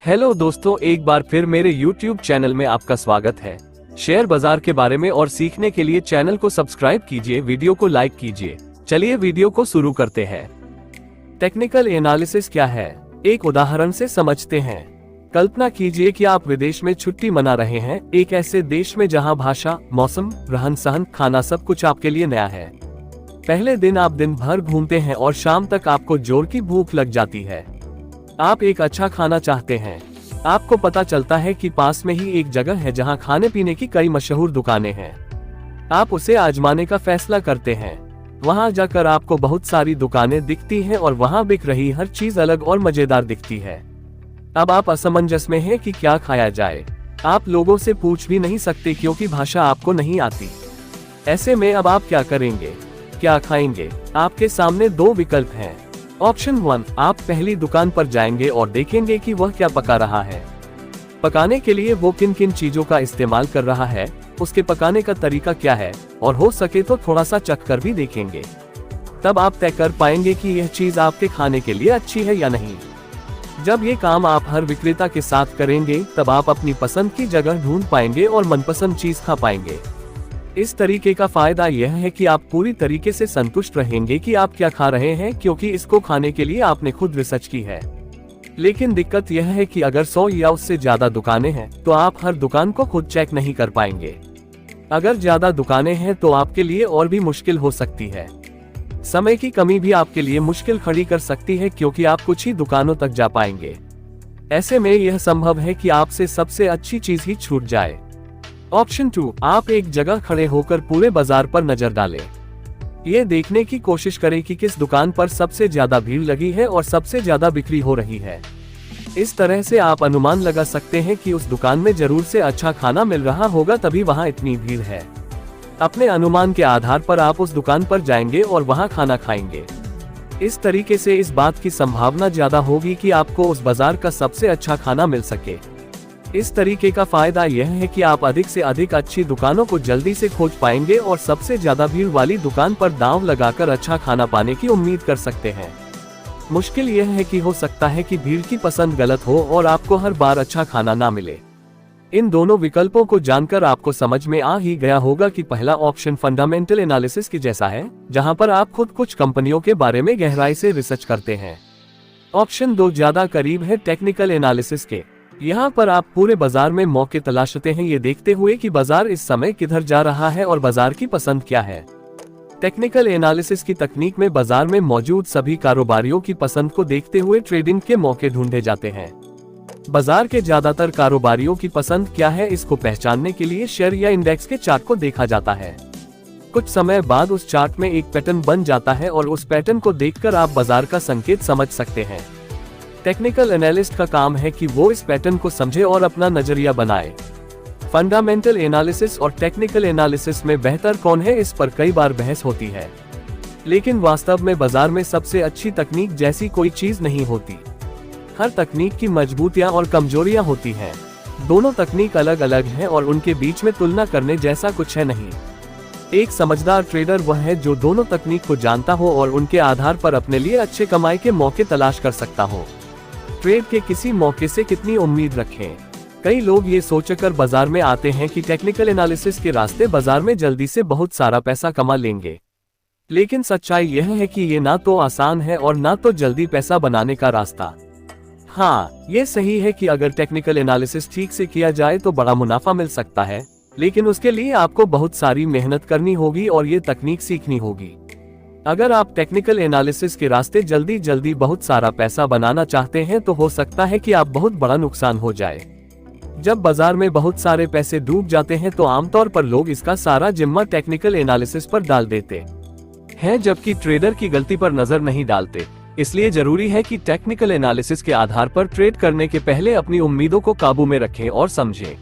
Hello दोस्तों, एक बार फिर मेरे YouTube चैनल में आपका स्वागत है। शेयर बाजार के बारे में और सीखने के लिए चैनल को सब्सक्राइब कीजिए, वीडियो को लाइक कीजिए। चलिए वीडियो को शुरू करते हैं। टेक्निकल एनालिसिस क्या है, एक उदाहरण से समझते हैं। कल्पना कीजिए कि आप विदेश में छुट्टी मना रहे हैं, एक ऐसे देश में जहां भाषा, मौसम, रहन सहन, खाना सब कुछ आपके लिए नया है। पहले दिन आप दिन भर घूमते हैं और शाम तक आपको जोर की भूख लग जाती है। आप एक अच्छा खाना चाहते हैं। आपको पता चलता है कि पास में ही एक जगह है जहां खाने पीने की कई मशहूर दुकानें हैं। आप उसे आजमाने का फैसला करते हैं। वहां जाकर आपको बहुत सारी दुकानें दिखती हैं और वहां बिक रही हर चीज अलग और मजेदार दिखती है। अब आप असमंजस में हैं कि क्या खाया जाए। आप लोगों से पूछ भी नहीं सकते क्योंकि भाषा आपको नहीं आती। ऐसे में अब आप क्या करेंगे, क्या खाएंगे? आपके सामने दो विकल्प हैं। ऑप्शन 1, आप पहली दुकान पर जाएंगे और देखेंगे कि वह क्या पका रहा है। पकाने के लिए वो किन किन चीजों का इस्तेमाल कर रहा है, उसके पकाने का तरीका क्या है, और हो सके तो थोड़ा सा चख कर भी देखेंगे। तब आप तय कर पाएंगे कि यह चीज आपके खाने के लिए अच्छी है या नहीं। जब ये काम आप हर विक्रेता के साथ करेंगे, तब आप अपनी पसंद की जगह ढूंढ पाएंगे और मनपसंद चीज खा पाएंगे। इस तरीके का फायदा यह है कि आप पूरी तरीके से संतुष्ट रहेंगे कि आप क्या खा रहे हैं, क्योंकि इसको खाने के लिए आपने खुद रिसर्च की है। लेकिन दिक्कत यह है कि अगर 100 या उससे ज्यादा दुकानें हैं, तो आप हर दुकान को खुद चेक नहीं कर पाएंगे। अगर ज्यादा दुकानें हैं तो आपके लिए और भी मुश्किल हो सकती है। समय की कमी भी आपके लिए मुश्किल खड़ी कर सकती है, क्योंकि आप कुछ ही दुकानों तक जा पाएंगे। ऐसे में यह संभव है कि आपसे सबसे अच्छी चीज ही छूट जाए। ऑप्शन 2, आप एक जगह खड़े होकर पूरे बाजार पर नजर डालें। ये देखने की कोशिश करें कि किस दुकान पर सबसे ज्यादा भीड़ लगी है और सबसे ज्यादा बिक्री हो रही है। इस तरह से आप अनुमान लगा सकते हैं कि उस दुकान में जरूर से अच्छा खाना मिल रहा होगा, तभी वहाँ इतनी भीड़ है। अपने अनुमान के आधार पर आप उस दुकान पर जाएंगे और वहाँ खाना खाएंगे। इस तरीके से इस बात की संभावना ज्यादा होगी कि आपको उस बाजार का सबसे अच्छा खाना मिल सके। इस तरीके का फायदा यह है कि आप अधिक से अधिक अच्छी दुकानों को जल्दी से खोज पाएंगे और सबसे ज्यादा भीड़ वाली दुकान पर दांव लगाकर अच्छा खाना पाने की उम्मीद कर सकते हैं। मुश्किल यह है कि हो सकता है कि भीड़ की पसंद गलत हो और आपको हर बार अच्छा खाना ना मिले। इन दोनों विकल्पों को जानकर आपको समझ में आ ही गया होगा कि पहला ऑप्शन फंडामेंटल एनालिसिस के जैसा है, जहां पर आप खुद कुछ कंपनियों के बारे में गहराई से रिसर्च करते हैं। ऑप्शन 2 ज्यादा करीब है टेक्निकल एनालिसिस के। यहाँ पर आप पूरे बाजार में मौके तलाशते हैं, ये देखते हुए कि बाजार इस समय किधर जा रहा है और बाजार की पसंद क्या है। टेक्निकल एनालिसिस की तकनीक में बाजार में मौजूद सभी कारोबारियों की पसंद को देखते हुए ट्रेडिंग के मौके ढूंढे जाते हैं। बाजार के ज्यादातर कारोबारियों की पसंद क्या है, इसको पहचानने के लिए शेयर या इंडेक्स के चार्ट को देखा जाता है। कुछ समय बाद उस चार्ट में एक पैटर्न बन जाता है और उस पैटर्न को देखकर आप बाजार का संकेत समझ सकते हैं। टेक्निकल एनालिस्ट का काम है कि वो इस पैटर्न को समझे और अपना नजरिया बनाए। फंडामेंटल एनालिसिस और टेक्निकल एनालिसिस में बेहतर कौन है, इस पर कई बार बहस होती है। लेकिन वास्तव में बाजार में सबसे अच्छी तकनीक जैसी कोई चीज नहीं होती। हर तकनीक की मजबूतियां और कमजोरियां होती हैं। दोनों तकनीक अलग अलग हैं और उनके बीच में तुलना करने जैसा कुछ है नहीं। एक समझदार ट्रेडर वह है जो दोनों तकनीक को जानता हो और उनके आधार पर अपने लिए अच्छे कमाई के मौके तलाश कर सकता हो। ट्रेड के किसी मौके से कितनी उम्मीद रखें? कई लोग ये सोचकर बाजार में आते हैं कि टेक्निकल एनालिसिस के रास्ते बाजार में जल्दी से बहुत सारा पैसा कमा लेंगे। लेकिन सच्चाई यह है कि ये ना तो आसान है और ना तो जल्दी पैसा बनाने का रास्ता। हाँ, ये सही है कि अगर टेक्निकल एनालिसिस ठीक से किया जाए तो बड़ा मुनाफा मिल सकता है, लेकिन उसके लिए आपको बहुत सारी मेहनत करनी होगी और ये तकनीक सीखनी होगी। अगर आप टेक्निकल एनालिसिस के रास्ते जल्दी जल्दी बहुत सारा पैसा बनाना चाहते हैं तो हो सकता है कि आप बहुत बड़ा नुकसान हो जाए। जब बाजार में बहुत सारे पैसे डूब जाते हैं तो आमतौर पर लोग इसका सारा जिम्मा टेक्निकल एनालिसिस पर डाल देते हैं, जबकि ट्रेडर की गलती पर नजर नहीं डालते। इसलिए जरूरी है कि टेक्निकल एनालिसिस के आधार पर ट्रेड करने के पहले अपनी उम्मीदों को काबू में रखें और समझें।